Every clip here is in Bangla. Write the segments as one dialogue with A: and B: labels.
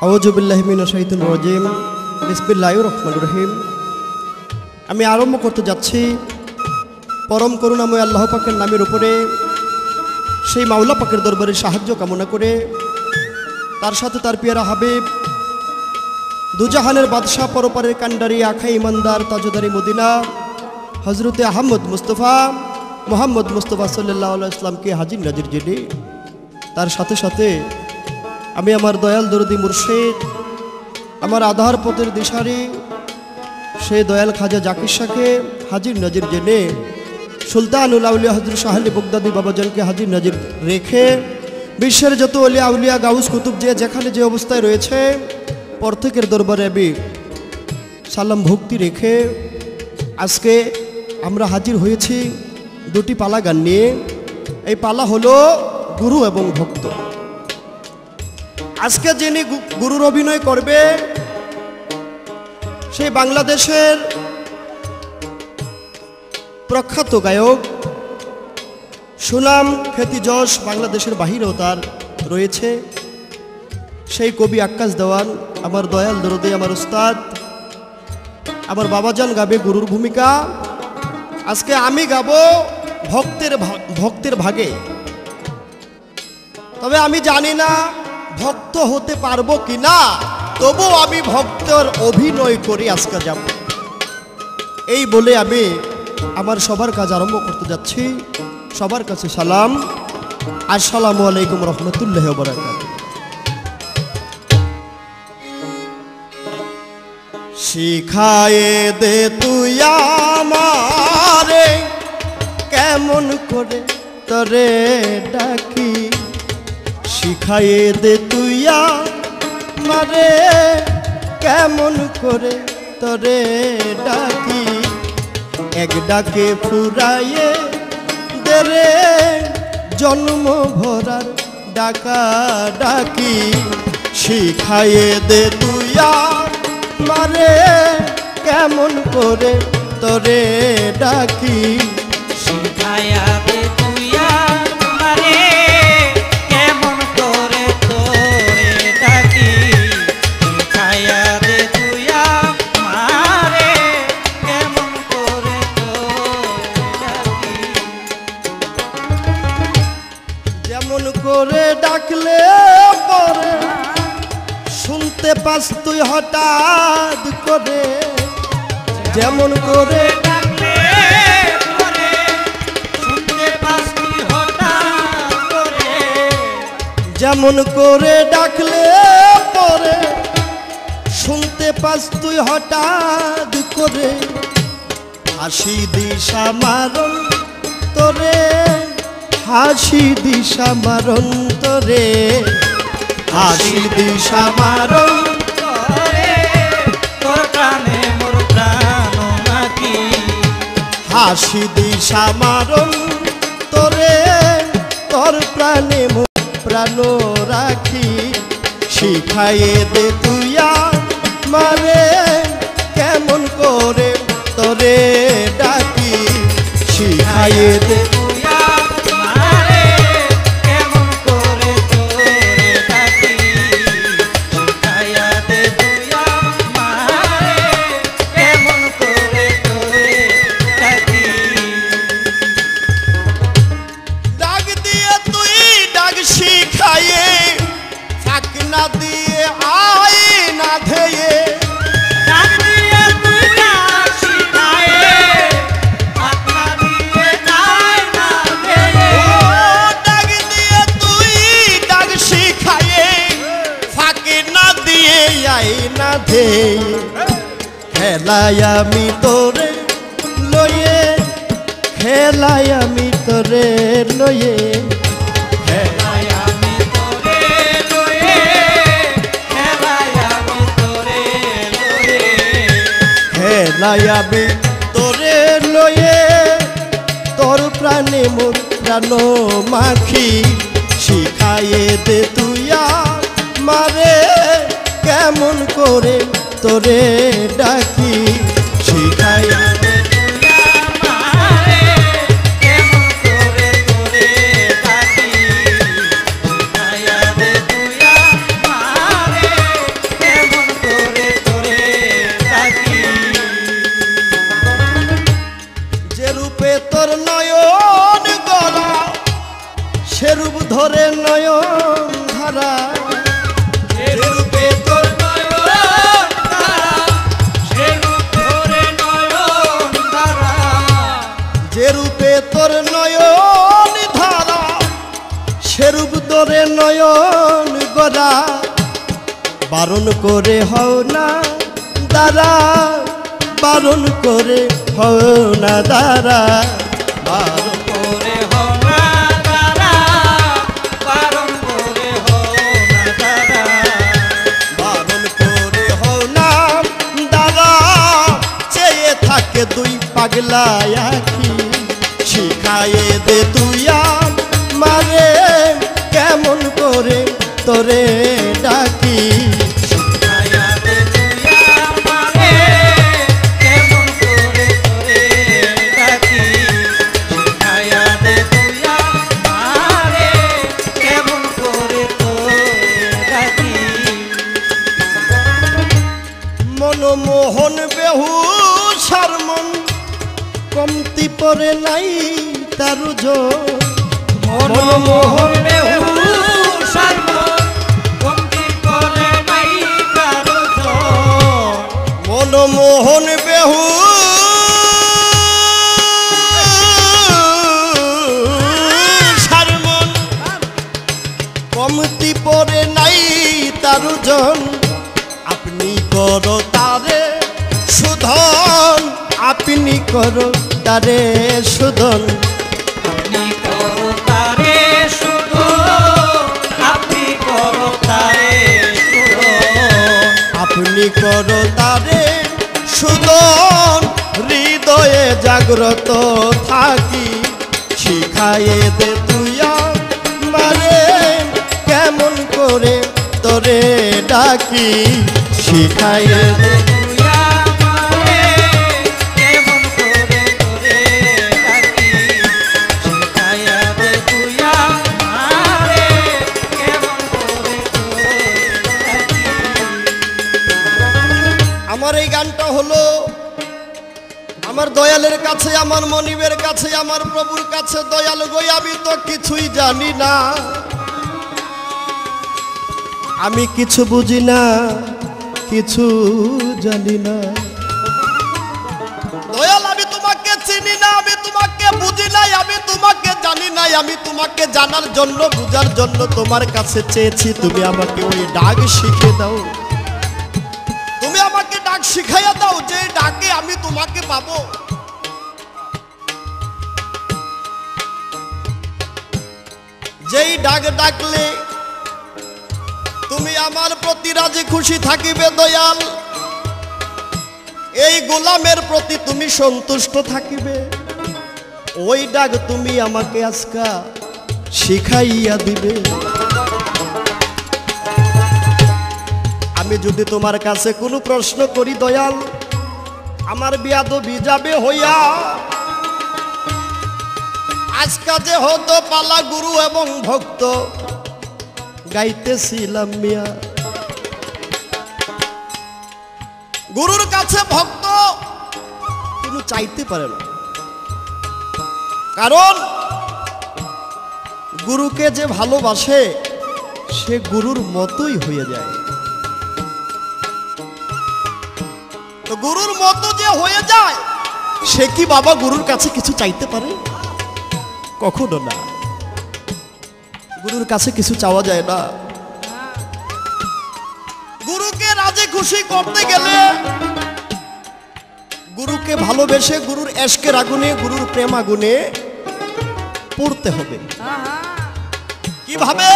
A: আউযু বিল্লাহি মিনাশ শাইতানির রাজিম। বিসমিল্লাহির রহমানির রহিম। আমি আরম্ভ করতে যাচ্ছি পরম করুণাময় আল্লাহ পাকের নামের উপরে, সেই মাওলা পাকের দরবারে সাহায্য কামনা করে, তার সাথে তার পিয়ারা হাবিব দুজাহানের বাদশাহ পরপারের কান্ডারি আখাই ইমানদার তাজদারি মদিনা হজরতে আহমদ মুস্তফা মোহাম্মদ মুস্তফা সাল্লাল্লাহু আলাইহি ওয়াসাল্লামকে হাজির নাজির জেনে, তার সাথে সাথে আমি আমার দয়াল দরদি মুর্শিদ, আমার আধার পথের দিশারি সেই দয়াল খাজা জাকির শাহকে হাজির নাজির জেনে, সুলতানুল আউলিয়া হযরত শাহ আলী বগদাদি বাবাজানকে হাজির নাজির রেখে, বিশ্বের যত ওলিয়া আউলিয়া গাউস কুতুব যে যেখানে যে অবস্থায় রয়েছে প্রত্যেকের দরবারে আমি সালাম ভক্তি রেখে আজকে আমরা হাজির হয়েছি দুটি পালা গান নিয়ে। এই পালা হলো গুরু এবং ভক্ত। আজকে যিনি গুরুর অভিনয় করবে সেই বাংলাদেশের প্রখ্যাত গায়ক, সুনাম খ্যাতি যশ বাংলাদেশের বাহিরেও তার রয়েছে, সেই কবি আক্কাস দেওয়ান, আমার দয়াল দরদে, আমার উস্তাদ, আমার বাবাজান গাবে গুরুর ভূমিকা। আজকে আমি গাবো ভক্তের ভাগে। তবে আমি জানি না ভক্ত হতে পারবো কিনা, তবু আমি ভক্তের অভিনয় করি আজকে যাব। এই বলে আমি আমার সবার কাজ আরম্ভ করতে যাচ্ছি। সবার কাছে সালাম, আসসালামু আলাইকুম রহমতুল্লাহি ওয়া বারাকাতুহু। শিখায়ে দে তুই আমারে কেমন করে তরে ডাকি, শিখায়ে দে তুই আমারে কেমন করে তরে ডাকি, এক ডাকে ফুরাইয়ে দে রে জন্ম ভরার ডাকা ডাকি, শিখায়ে দে তুই আমারে কেমন করে তরে ডাকি,
B: শিখায়া দে তুই আমারে কেমন করে তোরে ডাকি, শিখায়া দে তুই আমারে কেমন করে তোরে ডাকি।
A: যেমন করে ডাকলে পরে শুনতে পাস তুই হঠাৎ করে, যেমন করে
B: ডাকলে পরে শুনতে পাস তুই হঠাৎ করে,
A: যেমন করে ডাকলে পরে শুনতে পাস তুই হঠাৎ করে, হাসি দিশা মারণ তোরে, হাসি দিশা মারণ তোরে, হাসি দিশা মারণ
B: তোরে তোর প্রাণে মোর প্রাণ নাকি,
A: হাসি দিশা মারণ তোরে তোর প্রাণে মোর প্রাণ রাখি, শিখাইয়ে দে তুই আমারে কেমন করে তোরে ডাকি, শিখাইয়ে দে
B: তুই আমারে কেমন করে তোরে ডাকি, শিখায়া দে তুই আমারে কেমন করে তোরে ডাকি।
A: ডাক দিয়ে তুই ডাক শিখাইয়ে, ফাঁক না দিয়ে আয় না ধেয়ে,
B: ডাক দিয়ে তুই ডাক শিখায়ে, আপনা দিয়ে যায় না দেয়ে,
A: ও ডাক দিয়ে তুই ডাক শিখাইয়ে, ফাঁক না দিয়ে আয় না ধেয়ে, খেলায় আমি তোরে লয়ে, খেলায় আমি তোরে লয়ে,
B: খেলায় আমি তোরে লয়ে, খেলায় আমি তোরে লয়ে,
A: খেলায় আমি তোরে লয়ে তোর প্রাণে মোর প্রাণ মাখি, শিখাইয়ে দে তুই আমারে কেমন করে তোরে ডাকি, শিখাইয়ে দে
B: তুই আমারে কেমন করে তোরে ডাকি, শিখায়া দে তুই আমারে
A: নয়ন ধারা,
B: যে রূপে তোর নয়ন তারা, সে রূপ ধরে নয়ন তারা,
A: যে রূপে তোর নয়ন ধারা, সেরূপ ধরে নয়ন গড়া, বারণ করে হও না দাঁড়া, বারণ করে হও না দাঁড়া, বারণ
B: করে হও না তারা, বারণ করে হও না তারা,
A: বারণ করে হও না দাঁড়া, চেয়ে থাকে দুই পাগলা আখি, শিখায়ে দে তুই মারে কেমন করে তোরে ডাকি,
B: ছায়া দে তুই আমারে, কেমন করে তোরে ডাকি, ছায়া দে তুই আমারে, কেমন করে তোরে ডাকি।
A: মনমোহন বেহু সারমন কমতি পরে নাই তার
B: মনমোহন বেহু সারমন কমতি করে নাই কারো জন।
A: মনমোহন বেহু সারমন কমতি পরে নাই তার জন, আপনি করো তারে সুধন, আপনি করো তারে সুধন,
B: আপনি করো তারে শুধু, আপনি করো তারে শুধু,
A: আপনি করো তারে সুদন, হৃদয়ে জাগ্রত থাকি, শিখায়ে দে তুই মারে কেমন করে তোরে ডাকি, শিখায়ে দে
B: তুই আমারে, কেমন করে তোরে ডাকি, শিখায়া দে তুই আমারে, কেমন করে তোরে ডাকি।
A: আমার এই গানটা হলো আমার দয়ালের কাছে, আমার মনিবের কাছে, আমার প্রভুর কাছে। দয়াল গই আমি তো কিছুই জানি না, আমি কিছু বুঝি না, কিছু জানি না। দয়াল আমি তোমাকে চিনি না, আমি তোমাকে বুঝি নাই, আমি তোমাকে জানি নাই, আমি তোমাকে জানার জন্য বুঝার জন্য তোমার কাছে চেয়েছি, তুমি আমাকে ওই ডাক শিখে দাও, তুমি আমাকে ডাক শিখাইয়া দাও, যে ডাকে আমি তোমাকে পাবো। যেই ডাক ডাকলে তুমি আমার প্রতি রাজি খুশি থাকিবে দয়াল, এই গোলামের প্রতি তুমি সন্তুষ্ট থাকিবে, ওই ডাক তুমি আমাকে আজকা শিখাইয়া দিবে। আমি যদি তোমার কাছে কোনো প্রশ্ন করি দয়াল, আমার বিয়াদবি যাবে হইয়া, আজকা যে হতো পালা গুরু এবং ভক্ত গাইতেছিলাম মিয়া, গুরুর কাছে ভক্ত কোনো চাইতে পারে না, কারণ গুরুকে যে ভালোবাসে সে গুরুর মতোই হয়ে যায়। তো গুরুর মতো যে হয়ে যায় সে কি বাবা গুরুর কাছে কিছু চাইতে পারে? কখনো না, গুরুর কাছে কিছু চাওয়া যায় না। গুরুকে রাজি খুশি করতে গেলে, গুরুকে ভালোবেসে, গুরুর এশকের আগুনে, গুরুর প্রেম আগুনে পড়তে হবে। কিভাবে?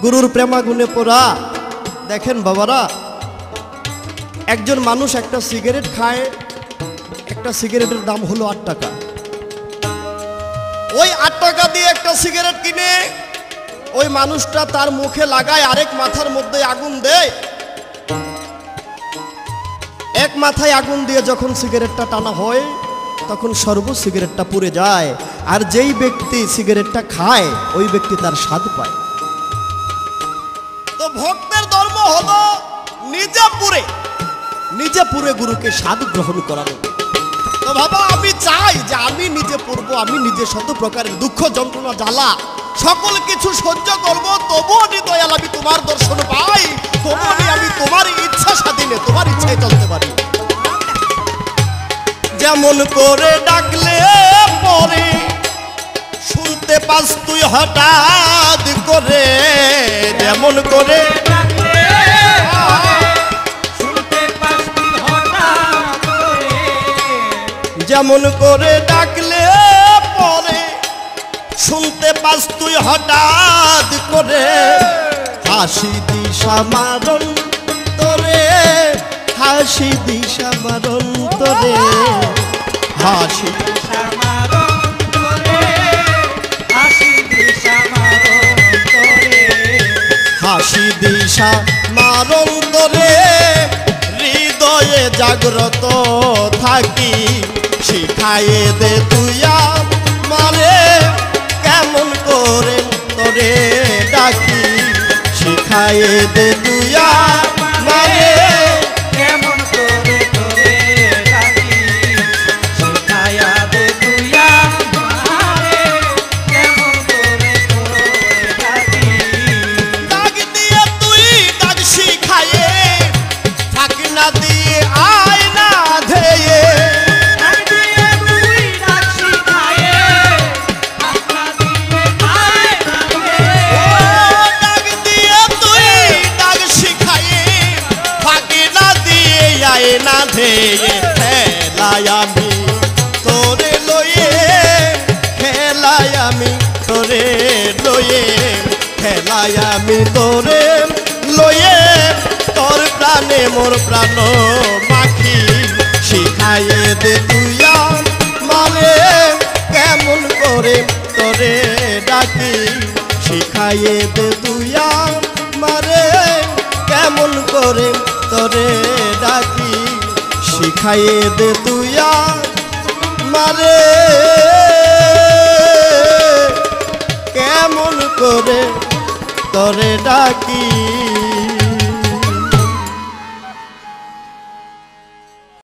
A: গুরুর প্রেম আগুনে পড়া। দেখেন বাবারা, একজন মানুষ একটা সিগারেট খায়, একটা সিগারেটের দাম হলো 8 টাকা। ওই 8 টাকা দিয়ে একটা সিগারেট কিনে ওই মানুষটা তার মুখে লাগায়, আরেক মাথার মধ্যে আগুন দেয়, এক মাথায় আগুন দিয়ে যখন সিগারেটটা টানা হয় তখন সর্ব সিগারেটটা পুড়ে যায়, আর যেই ব্যক্তি সিগারেটটা খায় ওই ব্যক্তি তার স্বাদ পায়। তো ভক্তের ধর্ম হলো নিজে পুরে গুরুকে স্বাদ গ্রহণ করানো। তো বাবা আমি চাই যে আমি নিজে পড়ব, আমি নিজে শত প্রকারের দুঃখ যন্ত্রণা জ্বালা সকল কিছু সহ্য করব, তবুও নি দয়াল আমি তোমার দর্শন পাই, তবুও নি আমি তোমার ইচ্ছা স্বাধীনে তোমার ইচ্ছায় চলতে পারি। যেমন করে ডাকলে পরে শুনতে পাস তুই হঠাৎ করে, যেমন করে যেমন করে ডাকলে পরে শুনতে পাস তুই হঠাৎ করে, হাসি দিশা মারণ তোরে, হাসি দিশা মারণ তোরে, হাসি হাসি দিশা মারণ তোরে, হৃদয়ে জাগ্রত থাকি, শিখায়ে দে তুই আমারে কেমন করে তোরে ডাকি, শিখায়ে দে তুই আমারে
B: কেমন করে তোরে ডাকি, শিখায়া দে তুই আমারে কেমন করে তোরে ডাকি।
A: ডাক দিয়ে তুই ডাক শিখায়ে, থাক না দিয়ে আয় না ধেয়ে,
B: ডাক দিয়ে তুই ডাক শিখায়ে, আপনা দিয়ে আয় না রে।
A: ও ডাক দিয়ে তুই ডাক শিখায়ে, থাক না দিয়ে আয় না ধেয়ে, খেলায় আমি তোরে লয়ে, খেলায় আমি তোরে লয়ে, খেলায় আমি তোরে লয়ে, তোর প্রাণে মোর প্রাণ মাখি, শিখায়ে দে তুই আমারে কেমন করে তোরে ডাকি, শিখায়ে দে তুই আমারে কেমন করে তোরে ডাকি, শিখায়ে দে তুই আমারে কেমন করে তোরে ডাকি।